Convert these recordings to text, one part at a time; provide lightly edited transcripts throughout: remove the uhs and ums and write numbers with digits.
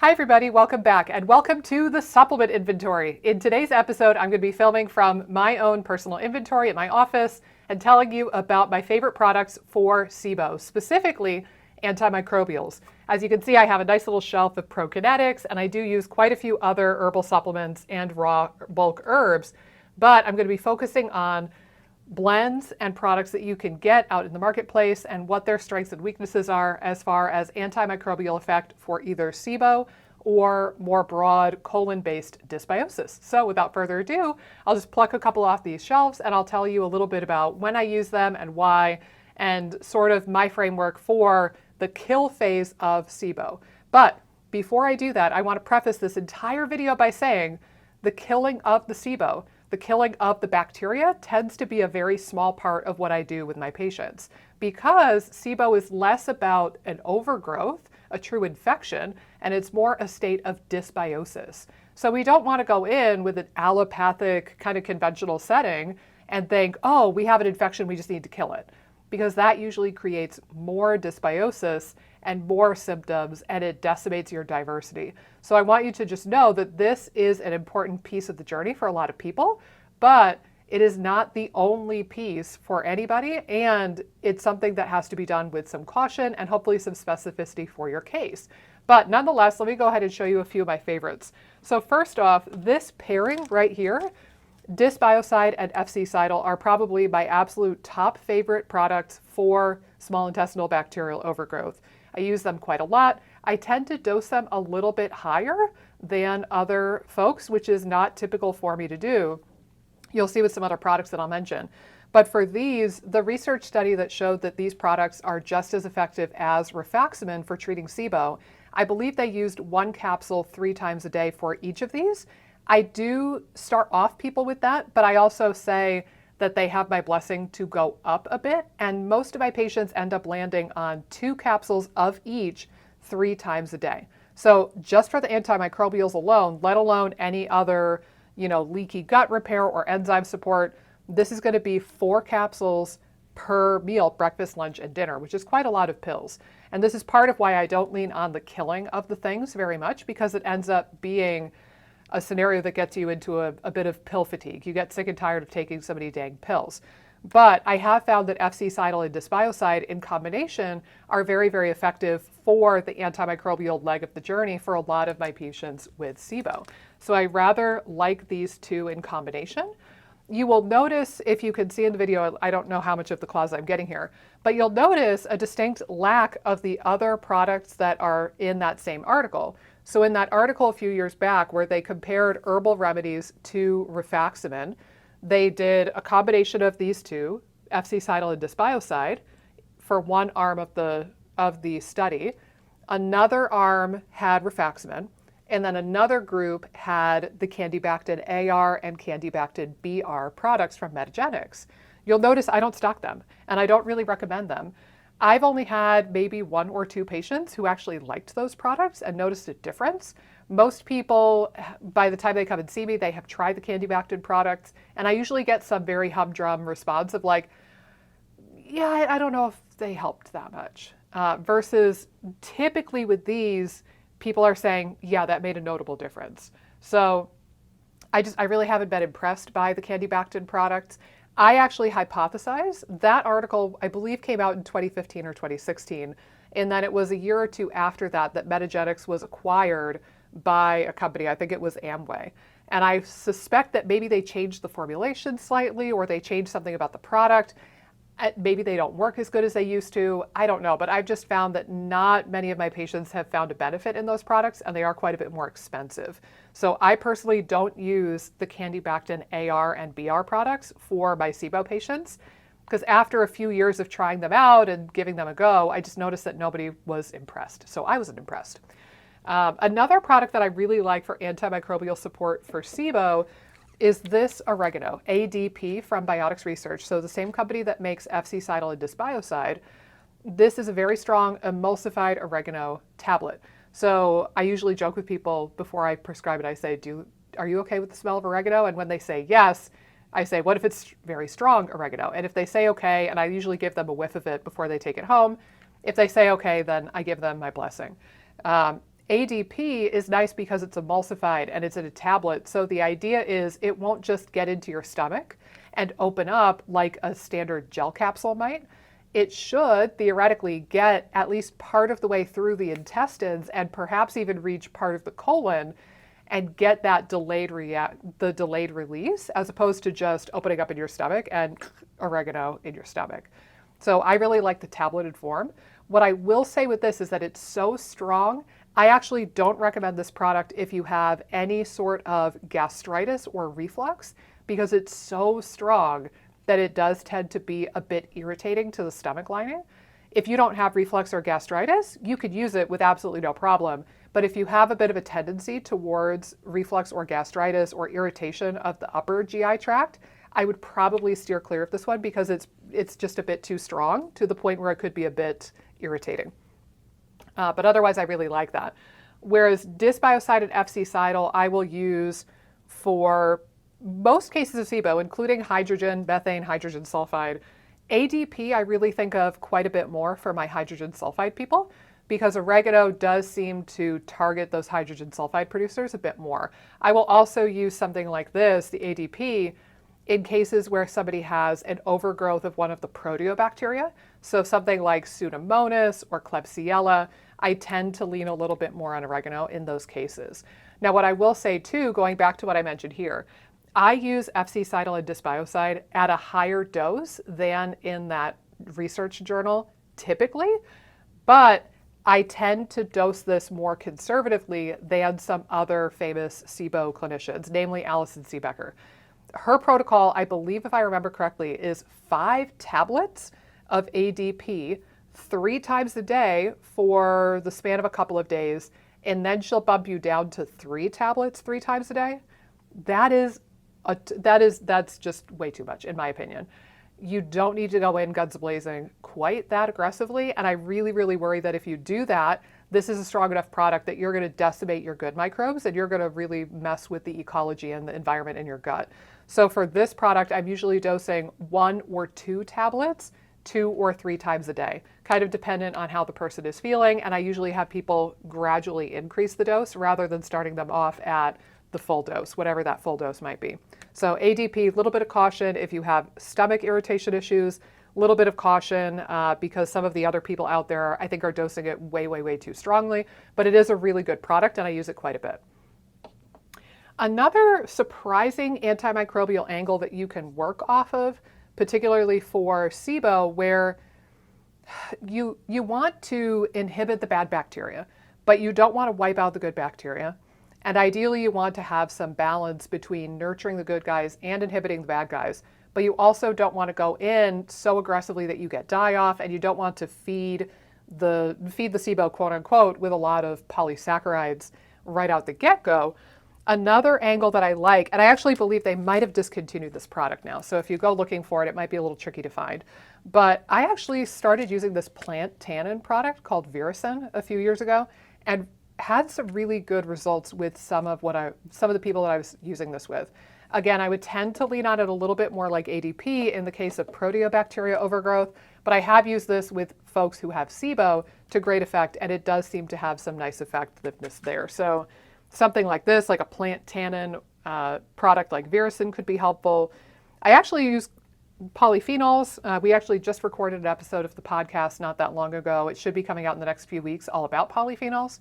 Hi everybody, welcome back and welcome to the supplement inventory. In today's episode, I'm going to be filming from my own personal inventory at my office and telling you about my favorite products for SIBO, specifically antimicrobials. As you can see, I have a nice little shelf of prokinetics and I do use quite a few other herbal supplements and raw bulk herbs, but I'm going to be focusing on blends and products that you can get out in the marketplace and what their strengths and weaknesses are as far as antimicrobial effect for either SIBO or more broad colon-based dysbiosis. So without further ado, I'll just pluck a couple off these shelves and I'll tell you a little bit about when I use them and why, and sort of my framework for the kill phase of SIBO. But before I do that, I want to preface this entire video by saying the killing of the SIBO, the killing of the bacteria, tends to be a very small part of what I do with my patients because SIBO is less about an overgrowth, a true infection, and it's more a state of dysbiosis. So we don't want to go in with an allopathic kind of conventional setting and think, oh, we have an infection, we just need to kill it, because that usually creates more dysbiosis and more symptoms, and it decimates your diversity. So I want you to just know that this is an important piece of the journey for a lot of people, but it is not the only piece for anybody, and it's something that has to be done with some caution and hopefully some specificity for your case. But nonetheless, let me go ahead and show you a few of my favorites. So first off, this pairing right here, Dysbiocide and FC-Cidal, are probably my absolute top favorite products for small intestinal bacterial overgrowth. I use them quite a lot. I tend to dose them a little bit higher than other folks, which is not typical for me to do. You'll see with some other products that I'll mention. But for these, the research study that showed that these products are just as effective as rifaximin for treating SIBO, I believe they used 1 capsule 3 times a day for each of these. I do start off people with that, but I also say that they have my blessing to go up a bit, and most of my patients end up landing on 2 capsules of each 3 times a day. So just for the antimicrobials alone, let alone any other, leaky gut repair or enzyme support, this is going to be 4 capsules per meal, breakfast, lunch, and dinner, which is quite a lot of pills. And this is part of why I don't lean on the killing of the things very much, because it ends up being a scenario that gets you into a bit of pill fatigue. You get sick and tired of taking so many dang pills. But I have found that FC-Cidal and Dysbiocide in combination are very, very effective for the antimicrobial leg of the journey for a lot of my patients with SIBO. So I rather like these two in combination. You will notice, if you can see in the video, I don't know how much of the closet I'm getting here, but you'll notice a distinct lack of the other products that are in that same article. So in that article a few years back where they compared herbal remedies to rifaximin, they did a combination of these two, FC-Cidal and Dysbiocide, for one arm of the study. Another arm had rifaximin, and then another group had the Candibactin AR and Candibactin BR products from Metagenics. You'll notice I don't stock them, and I don't really recommend them. I've only had maybe 1 or 2 patients who actually liked those products and noticed a difference. Most people, by the time they come and see me, they have tried the Candibactin products, and I usually get some very humdrum response of like, yeah, I don't know if they helped that much. Versus typically with these, people are saying, yeah, that made a notable difference. So I really haven't been impressed by the Candibactin products. I actually hypothesize that article, I believe, came out in 2015 or 2016, and then it was a year or 2 after that that Metagenics was acquired by a company, I think it was Amway. And I suspect that maybe they changed the formulation slightly, or they changed something about the product. Maybe they don't work as good as they used to. I don't know, but I've just found that not many of my patients have found a benefit in those products, and they are quite a bit more expensive. So I personally don't use the Candibactin AR and BR products for my SIBO patients, because after a few years of trying them out and giving them a go, I just noticed that nobody was impressed. So I wasn't impressed. Another product that I really like for antimicrobial support for SIBO is this oregano, A.D.P from Biotics Research. So the same company that makes FC-Cidal and Dysbiocide. This is a very strong emulsified oregano tablet. So I usually joke with people before I prescribe it. I say, are you okay with the smell of oregano? And when they say yes, I say, what if it's very strong oregano? And if they say okay, and I usually give them a whiff of it before they take it home, if they say okay, then I give them my blessing. ADP is nice because it's emulsified and it's in a tablet. So the idea is it won't just get into your stomach and open up like a standard gel capsule might. It should theoretically get at least part of the way through the intestines and perhaps even reach part of the colon and get that delayed release, as opposed to just opening up in your stomach and oregano in your stomach. So I really like the tableted form. What I will say with this is that it's so strong. I actually don't recommend this product if you have any sort of gastritis or reflux, because it's so strong that it does tend to be a bit irritating to the stomach lining. If you don't have reflux or gastritis, you could use it with absolutely no problem. But if you have a bit of a tendency towards reflux or gastritis or irritation of the upper GI tract, I would probably steer clear of this one because it's just a bit too strong to the point where it could be a bit irritating. But otherwise, I really like that. Whereas Dysbiocide and FC-Cidal, I will use for most cases of SIBO, including hydrogen, methane, hydrogen sulfide. A.D.P. I really think of quite a bit more for my hydrogen sulfide people, because oregano does seem to target those hydrogen sulfide producers a bit more. I will also use something like this, the A.D.P., in cases where somebody has an overgrowth of one of the proteobacteria. So something like Pseudomonas or Klebsiella, I tend to lean a little bit more on oregano in those cases. Now, what I will say too, going back to what I mentioned here, I use FC-Cidal and Dysbiocide at a higher dose than in that research journal typically, but I tend to dose this more conservatively than some other famous SIBO clinicians, namely Alison Seebecker. Her protocol, I believe if I remember correctly, is 5 tablets of A.D.P. 3 times a day for the span of a couple of days, and then she'll bump you down to 3 tablets 3 times a day. That's just way too much, in my opinion. You don't need to go in guns blazing quite that aggressively, and I really, really worry that if you do that, this is a strong enough product that you're going to decimate your good microbes and you're going to really mess with the ecology and the environment in your gut. So for this product, I'm usually dosing 1 or 2 tablets 2 or 3 times a day, kind of dependent on how the person is feeling, and I usually have people gradually increase the dose rather than starting them off at the full dose, whatever that full dose might be. So A.D.P., a little bit of caution if you have stomach irritation issues, a little bit of caution because some of the other people out there, I think, are dosing it way, way, way too strongly, but it is a really good product and I use it quite a bit. Another surprising antimicrobial angle that you can work off of, particularly for SIBO, where you want to inhibit the bad bacteria, but you don't want to wipe out the good bacteria. And ideally, you want to have some balance between nurturing the good guys and inhibiting the bad guys. But you also don't want to go in so aggressively that you get die-off, and you don't want to feed the SIBO, quote unquote, with a lot of polysaccharides right out the get-go. Another angle that I like, and I actually believe they might have discontinued this product now, so if you go looking for it, it might be a little tricky to find. But I actually started using this plant tannin product called BERBERINE a few years ago, and had some really good results with some of the people that I was using this with. Again, I would tend to lean on it a little bit more like A.D.P. in the case of proteobacteria overgrowth, but I have used this with folks who have SIBO to great effect, and it does seem to have some nice effectiveness there. So something like this, like a plant tannin product like BERBERINE could be helpful. I actually use polyphenols. We actually just recorded an episode of the podcast not that long ago. It should be coming out in the next few weeks all about polyphenols.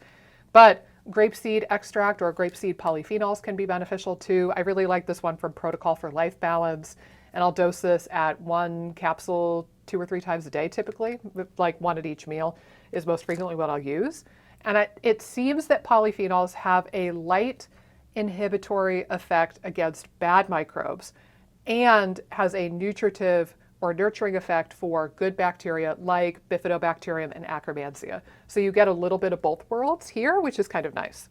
But grapeseed extract or grapeseed polyphenols can be beneficial too. I really like this one from Protocol for Life Balance, and I'll dose this at 1 capsule 2 or 3 times a day typically, like 1 at each meal is most frequently what I'll use. And it seems that polyphenols have a light inhibitory effect against bad microbes and has a nutritive or nurturing effect for good bacteria like Bifidobacterium and Akkermansia. So you get a little bit of both worlds here, which is kind of nice.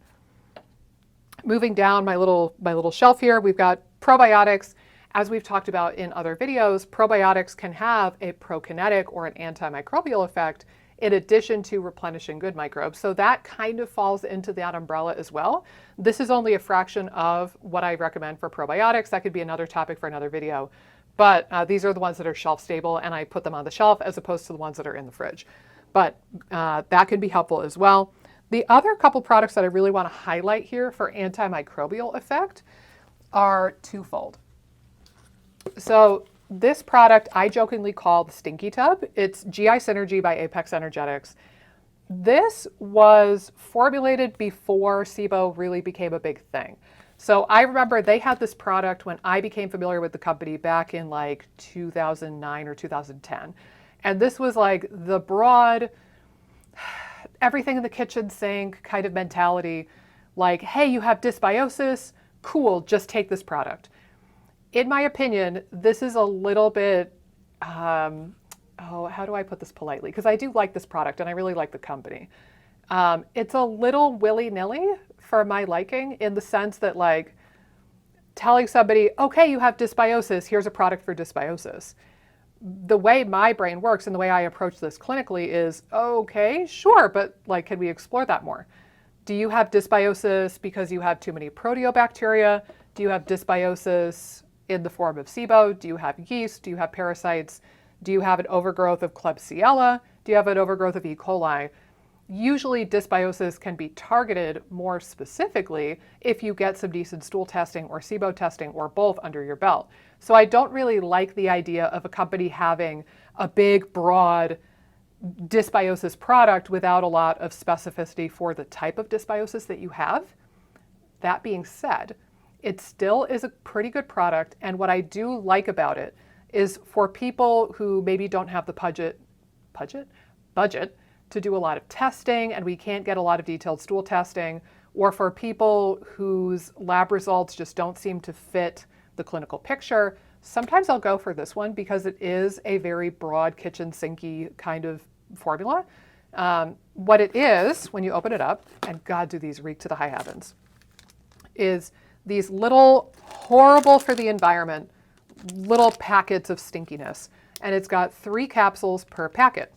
Moving down my little shelf here, we've got probiotics. As we've talked about in other videos, probiotics can have a prokinetic or an antimicrobial effect in addition to replenishing good microbes. So that kind of falls into that umbrella as well. This is only a fraction of what I recommend for probiotics. That could be another topic for another video. But these are the ones that are shelf stable, and I put them on the shelf as opposed to the ones that are in the fridge. But that can be helpful as well. The other couple products that I really want to highlight here for antimicrobial effect are twofold. So this product I jokingly call the Stinky Tub. It's GI Synergy by Apex Energetics. This was formulated before SIBO really became a big thing. So I remember they had this product when I became familiar with the company back in like 2009 or 2010. And this was like the broad, everything in the kitchen sink kind of mentality. Like, hey, you have dysbiosis, cool, just take this product. In my opinion, this is a little bit, how do I put this politely? Because I do like this product and I really like the company. It's a little willy-nilly for my liking, in the sense that like telling somebody, okay, you have dysbiosis, here's a product for dysbiosis. The way my brain works and the way I approach this clinically is, okay, sure, but like, can we explore that more? Do you have dysbiosis because you have too many proteobacteria? Do you have dysbiosis in the form of SIBO? Do you have yeast? Do you have parasites? Do you have an overgrowth of Klebsiella? Do you have an overgrowth of E. coli? Usually dysbiosis can be targeted more specifically if you get some decent stool testing or SIBO testing or both under your belt. So I don't really like the idea of a company having a big, broad dysbiosis product without a lot of specificity for the type of dysbiosis that you have. That being said, it still is a pretty good product, and what I do like about it is for people who maybe don't have the budget to do a lot of testing, and we can't get a lot of detailed stool testing, or for people whose lab results just don't seem to fit the clinical picture, sometimes I'll go for this one because it is a very broad kitchen sinky kind of formula. What it is, when you open it up, and God, do these reek to the high heavens, is these little, horrible for the environment, little packets of stinkiness. And it's got 3 capsules per packet.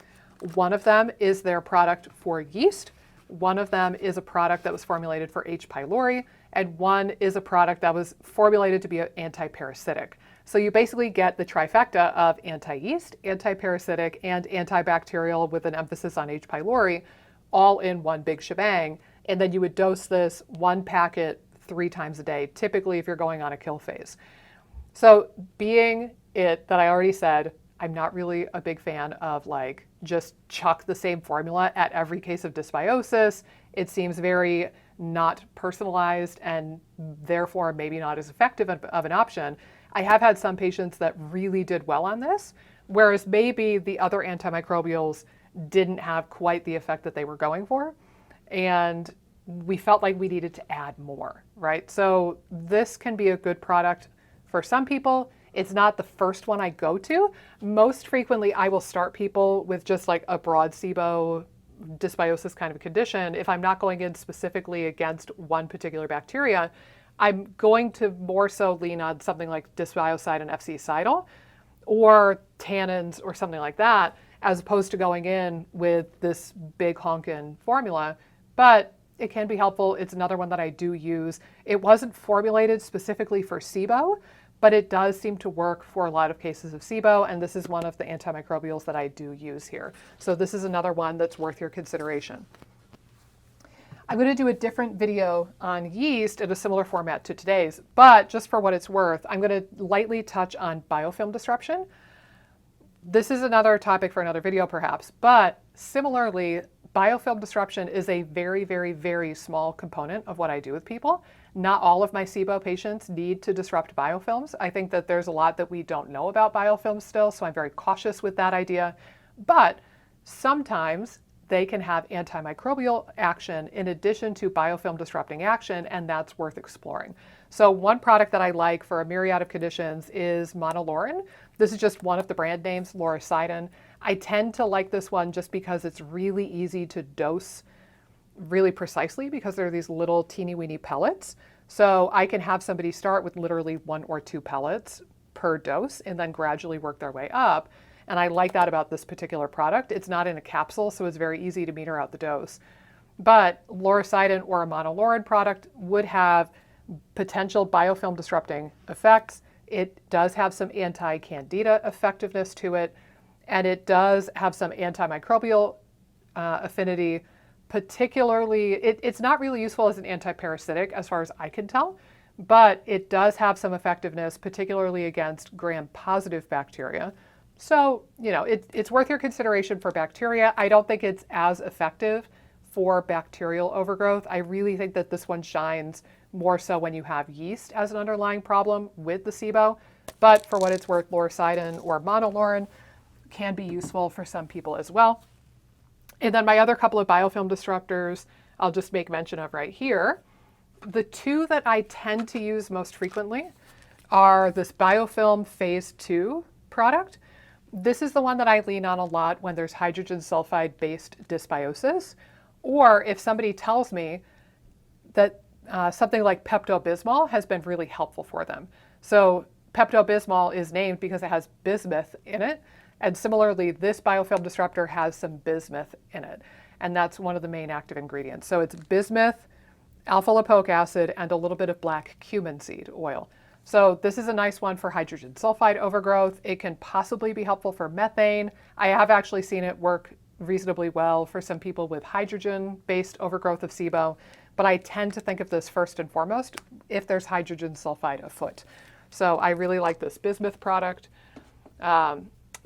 One of them is their product for yeast. One of them is a product that was formulated for H. pylori. And one is a product that was formulated to be anti-parasitic. So you basically get the trifecta of anti-yeast, anti-parasitic, and antibacterial with an emphasis on H. pylori, all in one big shebang. And then you would dose this 1 packet 3 times a day, typically if you're going on a kill phase. So being it that I already said, I'm not really a big fan of like just chuck the same formula at every case of dysbiosis. It seems very not personalized and therefore maybe not as effective of an option. I have had some patients that really did well on this, whereas maybe the other antimicrobials didn't have quite the effect that they were going for. And we felt like we needed to add more, right? So this can be a good product for some people. It's not the first one I go to. Most frequently, I will start people with just like a broad SIBO dysbiosis kind of condition. If I'm not going in specifically against one particular bacteria, I'm going to more so lean on something like Dysbiocide and FC-Cidal or tannins or something like that, as opposed to going in with this big honkin' formula. But it can be helpful. It's another one that I do use. It wasn't formulated specifically for SIBO, but it does seem to work for a lot of cases of SIBO, and this is one of the antimicrobials that I do use here. So this is another one that's worth your consideration. I'm going to do a different video on yeast in a similar format to today's, but just for what it's worth, I'm going to lightly touch on biofilm disruption. This is another topic for another video perhaps, but similarly, biofilm disruption is a very, very, very small component of what I do with people. Not all of my SIBO patients need to disrupt biofilms. I think that there's a lot that we don't know about biofilms still, so I'm very cautious with that idea. But sometimes they can have antimicrobial action in addition to biofilm disrupting action, and that's worth exploring. So one product that I like for a myriad of conditions is MONOLAURIN. This is just one of the brand names, LACTOFERRIN. I tend to like this one just because it's really easy to dose really precisely because there are these little teeny weeny pellets. So I can have somebody start with literally 1 or 2 pellets per dose and then gradually work their way up. And I like that about this particular product. It's not in a capsule, so it's very easy to meter out the dose. But LACTOFERRIN or a MONOLAURIN product would have potential biofilm disrupting effects. It does have some anti-candida effectiveness to it, and it does have some antimicrobial affinity, particularly, it's not really useful as an antiparasitic as far as I can tell, but it does have some effectiveness, particularly against gram-positive bacteria. So, you know, it's worth your consideration for bacteria. I don't think it's as effective for bacterial overgrowth. I really think that this one shines more so when you have yeast as an underlying problem with the SIBO. But for what it's worth, LACTOFERRIN or MONOLAURIN can be useful for some people as well. And then my other couple of biofilm disruptors, I'll just make mention of right here. The two that I tend to use most frequently are this biofilm phase 2 product. This is the one that I lean on a lot when there's hydrogen sulfide-based dysbiosis, or if somebody tells me that something like Pepto-Bismol has been really helpful for them. So Pepto-Bismol is named because it has bismuth in it, and similarly, this biofilm disruptor has some bismuth in it, and that's one of the main active ingredients. So it's bismuth, alpha-lipoic acid, and a little bit of black cumin seed oil. So this is a nice one for hydrogen sulfide overgrowth. It can possibly be helpful for methane. I have actually seen it work reasonably well for some people with hydrogen-based overgrowth of SIBO, but I tend to think of this first and foremost if there's hydrogen sulfide afoot. So I really like this bismuth product.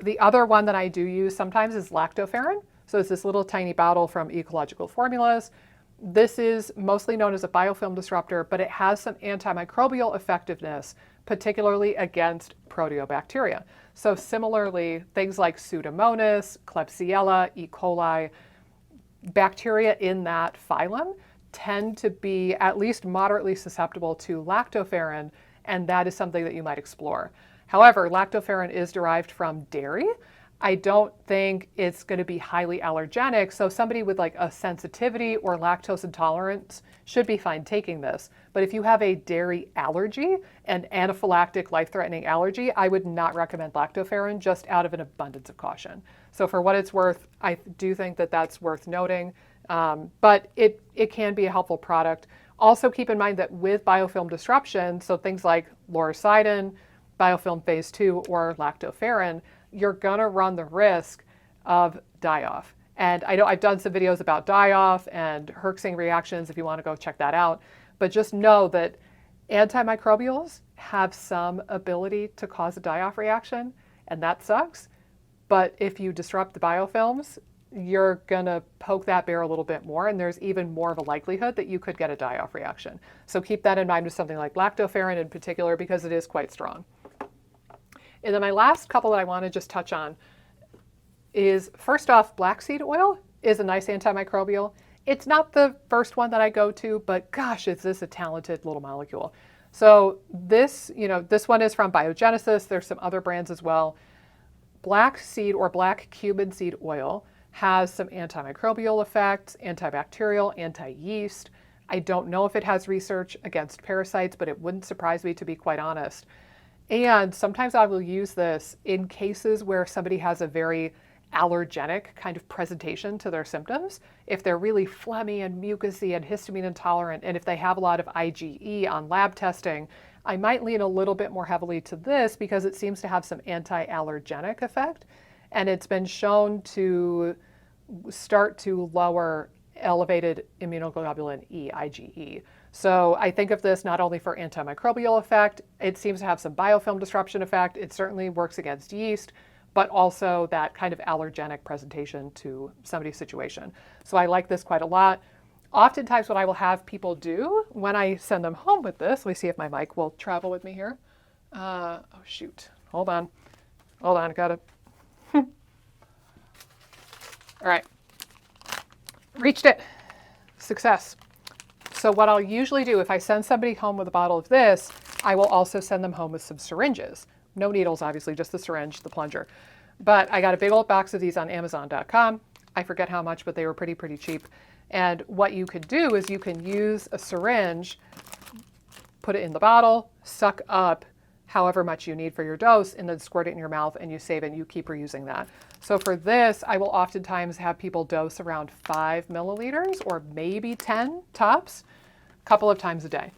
The other one that I do use sometimes is LACTOFERRIN. So it's this little tiny bottle from Ecological Formulas. This is mostly known as a biofilm disruptor, but it has some antimicrobial effectiveness, particularly against proteobacteria. So similarly, things like Pseudomonas, Klebsiella, E. coli, bacteria in that phylum tend to be at least moderately susceptible to lactoferrin, and that is something that you might explore. However, lactoferrin is derived from dairy. I don't think it's going to be highly allergenic, so somebody with like a sensitivity or lactose intolerance should be fine taking this. But if you have a dairy allergy, an anaphylactic life-threatening allergy, I would not recommend lactoferrin just out of an abundance of caution. So for what it's worth, I do think that that's worth noting, but it can be a helpful product. Also keep in mind that with biofilm disruption, so things like LACTOFERRIN, biofilm phase 2, or lactoferrin, you're gonna run the risk of die-off. And I know I've done some videos about die-off and Herxing reactions if you wanna go check that out, but just know that antimicrobials have some ability to cause a die-off reaction, and that sucks. But if you disrupt the biofilms, you're gonna poke that bear a little bit more, and there's even more of a likelihood that you could get a die-off reaction. So keep that in mind with something like lactoferrin in particular, because it is quite strong. And then my last couple that I want to just touch on is, first off, BLACKSEED oil is a nice antimicrobial. It's not the first one that I go to, but gosh, is this a talented little molecule. So this, this one is from Biogenesis. There's some other brands as well. BLACKSEED or black cumin seed oil has some antimicrobial effects, antibacterial, anti-yeast. I don't know if it has research against parasites, but it wouldn't surprise me, to be quite honest. And sometimes I will use this in cases where somebody has a very allergenic kind of presentation to their symptoms. If they're really phlegmy and mucousy and histamine intolerant, and if they have a lot of IgE on lab testing, I might lean a little bit more heavily to this because it seems to have some anti-allergenic effect. And it's been shown to start to lower elevated immunoglobulin E, IgE. So I think of this not only for antimicrobial effect, it seems to have some biofilm disruption effect. It certainly works against yeast, but also that kind of allergenic presentation to somebody's situation. So I like this quite a lot. Oftentimes what I will have people do when I send them home with this, let me see if my mic will travel with me here. Oh shoot, hold on, got it. All right, reached it, success. So what I'll usually do if I send somebody home with a bottle of this, I will also send them home with some syringes. No needles, obviously, just the syringe, the plunger. But I got a big old box of these on Amazon.com. I forget how much, but they were pretty cheap. And what you could do is you can use a syringe, put it in the bottle, suck up however much you need for your dose, and then squirt it in your mouth, and you save it and you keep reusing that. So for this, I will oftentimes have people dose around 5 milliliters or maybe 10 tops, a couple of times a day.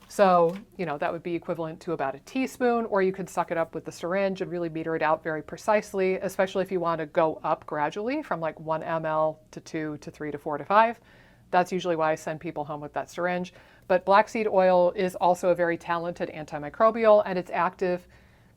So, that would be equivalent to about a teaspoon, or you could suck it up with the syringe and really meter it out very precisely, especially if you want to go up gradually from like 1 ml to 2 to 3 to 4 to 5. That's usually why I send people home with that syringe. But blackseed oil is also a very talented antimicrobial, and its active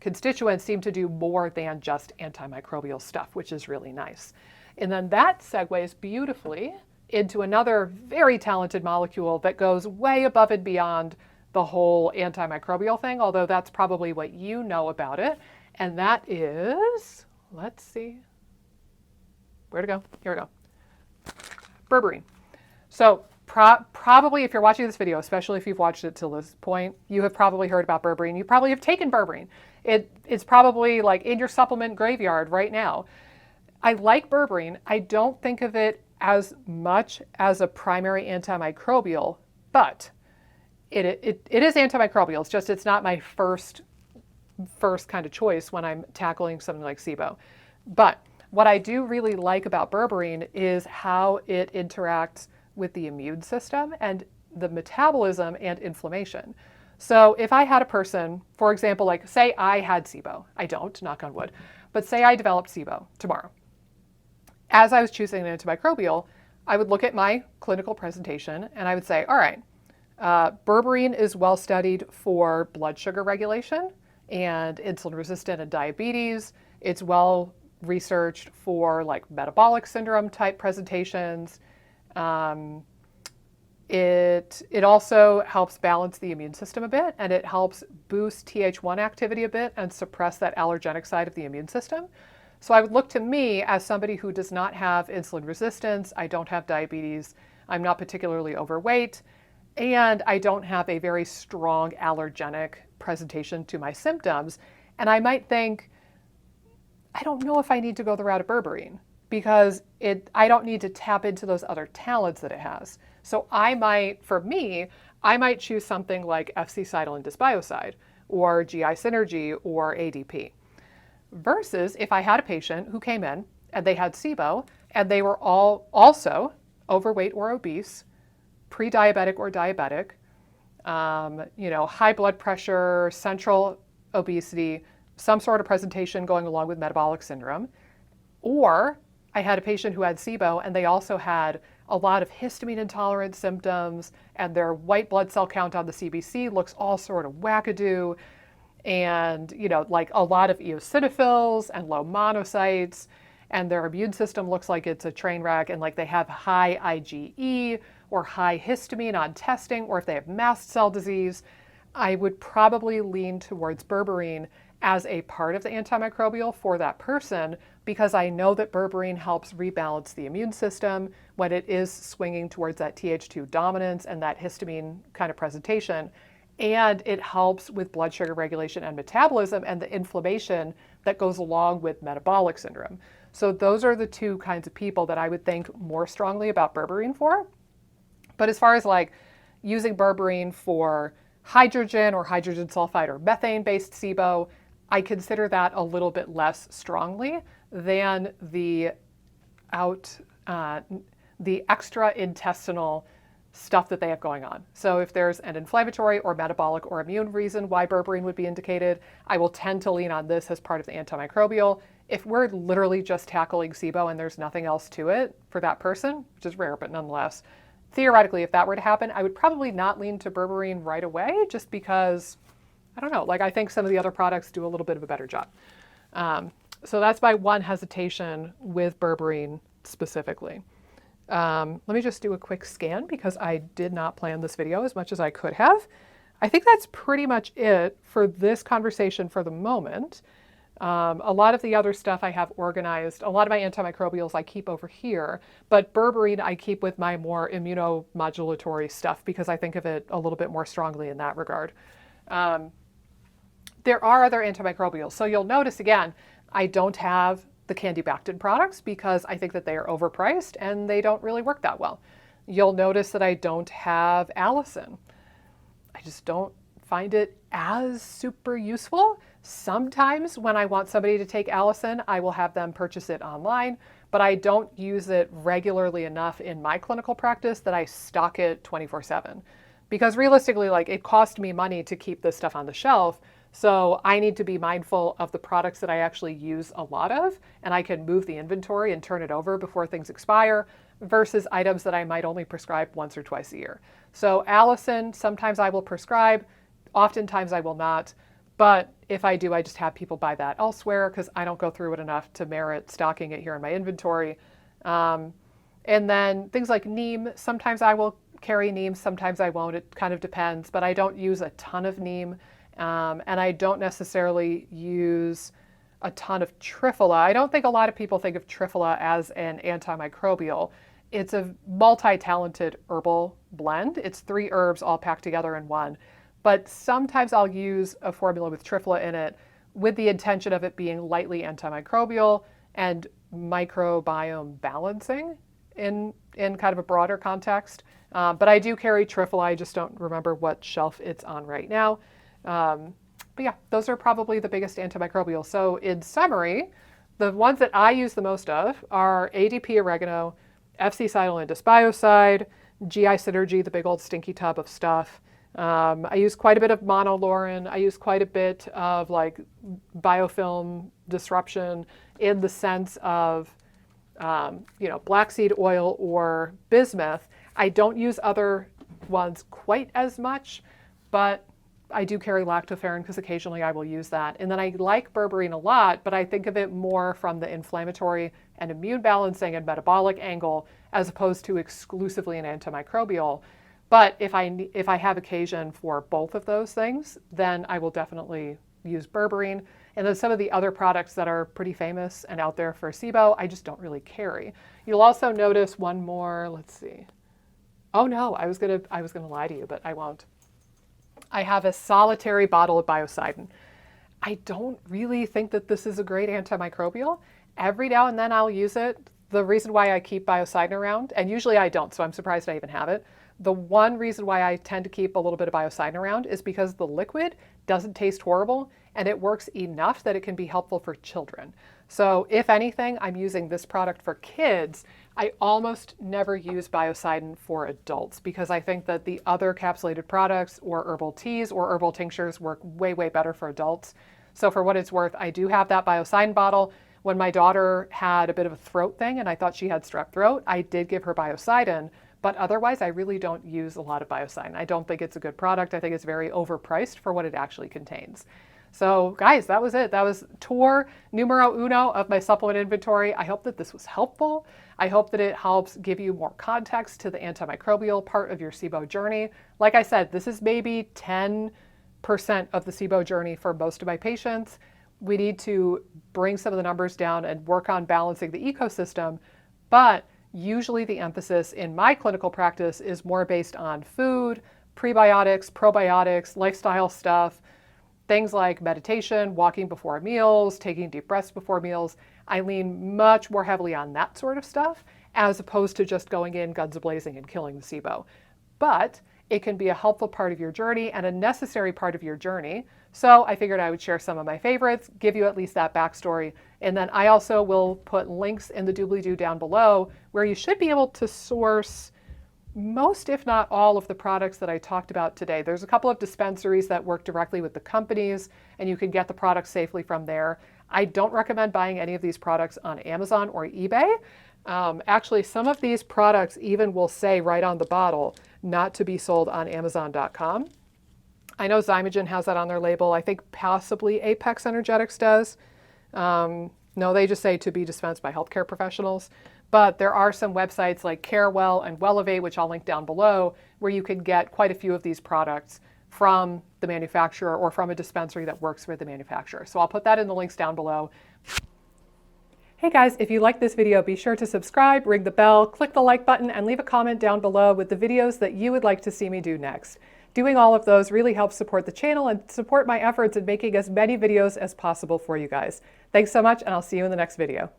constituents seem to do more than just antimicrobial stuff, which is really nice. And then that segues beautifully into another very talented molecule that goes way above and beyond the whole antimicrobial thing, although that's probably what you know about it. And that is, let's see, where to go? Here we go. Berberine. So probably if you're watching this video, especially if you've watched it till this point, you have probably heard about berberine. You probably have taken berberine. It's probably like in your supplement graveyard right now. I like berberine. I don't think of it as much as a primary antimicrobial, but it is antimicrobial. It's just it's not my first kind of choice when I'm tackling something like SIBO. But what I do really like about berberine is how it interacts with the immune system and the metabolism and inflammation. So if I had a person, for example, like say I had SIBO, I don't, knock on wood, but say I developed SIBO tomorrow. As I was choosing an antimicrobial, I would look at my clinical presentation and I would say, all right, berberine is well studied for blood sugar regulation and insulin resistant and diabetes. It's well researched for like metabolic syndrome type presentations. It also helps balance the immune system a bit, and it helps boost Th1 activity a bit and suppress that allergenic side of the immune system. So I would look to me as somebody who does not have insulin resistance, I don't have diabetes, I'm not particularly overweight, and I don't have a very strong allergenic presentation to my symptoms. And I might think, I don't know if I need to go the route of berberine because I don't need to tap into those other talents that it has. So I might choose something like FC-Cidal and Dysbiocide or GI Synergy or A.D.P. Versus if I had a patient who came in and they had SIBO and they were all also overweight or obese, pre-diabetic or diabetic, high blood pressure, central obesity, some sort of presentation going along with metabolic syndrome, or I had a patient who had SIBO and they also had a lot of histamine intolerant symptoms and their white blood cell count on the CBC looks all sort of wackadoo, and like a lot of eosinophils and low monocytes, and their immune system looks like it's a train wreck, and like they have high IgE or high histamine on testing, or if they have mast cell disease, I would probably lean towards berberine as a part of the antimicrobial for that person, because I know that berberine helps rebalance the immune system when it is swinging towards that Th2 dominance and that histamine kind of presentation. And it helps with blood sugar regulation and metabolism and the inflammation that goes along with metabolic syndrome. So those are the two kinds of people that I would think more strongly about berberine for. But as far as like using berberine for hydrogen or hydrogen sulfide or methane-based SIBO, I consider that a little bit less strongly than the extra-intestinal stuff that they have going on. So if there's an inflammatory or metabolic or immune reason why berberine would be indicated, I will tend to lean on this as part of the antimicrobial. If we're literally just tackling SIBO and there's nothing else to it for that person, which is rare, but nonetheless, theoretically, if that were to happen, I would probably not lean to berberine right away, just because, I don't know, like I think some of the other products do a little bit of a better job. So that's my one hesitation with berberine specifically. Let me just do a quick scan because I did not plan this video as much as I could have. I think that's pretty much it for this conversation for the moment. A lot of the other stuff I have organized, a lot of my antimicrobials I keep over here, but berberine I keep with my more immunomodulatory stuff because I think of it a little bit more strongly in that regard. There are other antimicrobials. So you'll notice again, I don't have the Candibactin products because I think that they are overpriced and they don't really work that well. You'll notice that I don't have allicin. I just don't find it as super useful. Sometimes when I want somebody to take allicin, I will have them purchase it online, but I don't use it regularly enough in my clinical practice that I stock it 24/7. because realistically, like, it cost me money to keep this stuff on the shelf. So I need to be mindful of the products that I actually use a lot of, and I can move the inventory and turn it over before things expire versus items that I might only prescribe once or twice a year. So Allison, sometimes I will prescribe, oftentimes I will not. But if I do, I just have people buy that elsewhere because I don't go through it enough to merit stocking it here in my inventory. And then things like neem, sometimes I will carry neem, sometimes I won't. It kind of depends, but I don't use a ton of neem. And I don't necessarily use a ton of triphala. I don't think a lot of people think of triphala as an antimicrobial. It's a multi-talented herbal blend. It's 3 herbs all packed together in one. But sometimes I'll use a formula with triphala in it with the intention of it being lightly antimicrobial and microbiome balancing in kind of a broader context. But I do carry triphala. I just don't remember what shelf it's on right now. But yeah, those are probably the biggest antimicrobials. So in summary, the ones that I use the most of are A.D.P. Oregano, FC-Cidal and Dysbiocide, GI Synergy, the big old stinky tub of stuff. I use quite a bit of MONOLAURIN. I use quite a bit of like biofilm disruption in the sense of, BLACKSEED oil or bismuth. I don't use other ones quite as much, but I do carry lactoferrin because occasionally I will use that. And then I like berberine a lot, but I think of it more from the inflammatory and immune balancing and metabolic angle as opposed to exclusively an antimicrobial. But if I have occasion for both of those things, then I will definitely use berberine. And then some of the other products that are pretty famous and out there for SIBO, I just don't really carry. You'll also notice one more, let's see. Oh no, I was gonna lie to you, but I won't. I have a solitary bottle of BIOCIDIN. I don't really think that this is a great antimicrobial. Every now and then I'll use it. The reason why I keep BIOCIDIN around, and usually I don't, so I'm surprised I even have it. The one reason why I tend to keep a little bit of BIOCIDIN around is because the liquid doesn't taste horrible and it works enough that it can be helpful for children. So if anything, I'm using this product for kids. I almost never use BIOCIDIN for adults because I think that the other capsulated products or herbal teas or herbal tinctures work way, way better for adults. So for what it's worth, I do have that BIOCIDIN bottle. When my daughter had a bit of a throat thing and I thought she had strep throat, I did give her BIOCIDIN. But otherwise, I really don't use a lot of BIOCIDIN. I don't think it's a good product. I think it's very overpriced for what it actually contains. So guys, that was it. That was tour numero uno of my supplement inventory. I hope that this was helpful. I hope that it helps give you more context to the antimicrobial part of your SIBO journey. Like I said, this is maybe 10% of the SIBO journey for most of my patients. We need to bring some of the numbers down and work on balancing the ecosystem. But usually the emphasis in my clinical practice is more based on food, prebiotics, probiotics, lifestyle stuff, things like meditation, walking before meals, taking deep breaths before meals. I lean much more heavily on that sort of stuff as opposed to just going in guns a-blazing and killing the SIBO. But it can be a helpful part of your journey and a necessary part of your journey. So I figured I would share some of my favorites, give you at least that backstory. And then I also will put links in the doobly-doo down below where you should be able to source most, if not all, of the products that I talked about today. There's a couple of dispensaries that work directly with the companies and you can get the products safely from there. I don't recommend buying any of these products on Amazon or eBay. Actually, some of these products even will say right on the bottle, not to be sold on Amazon.com. I know Zymogen has that on their label. I think possibly Apex Energetics does. No, they just say to be dispensed by healthcare professionals. But there are some websites like Carewell and Wellevate, which I'll link down below, where you can get quite a few of these products from the manufacturer or from a dispensary that works with the manufacturer. So I'll put that in the links down below. Hey guys, if you like this video, be sure to subscribe, ring the bell, click the like button, and leave a comment down below with the videos that you would like to see me do next. Doing all of those really helps support the channel and support my efforts in making as many videos as possible for you guys. Thanks so much, and I'll see you in the next video.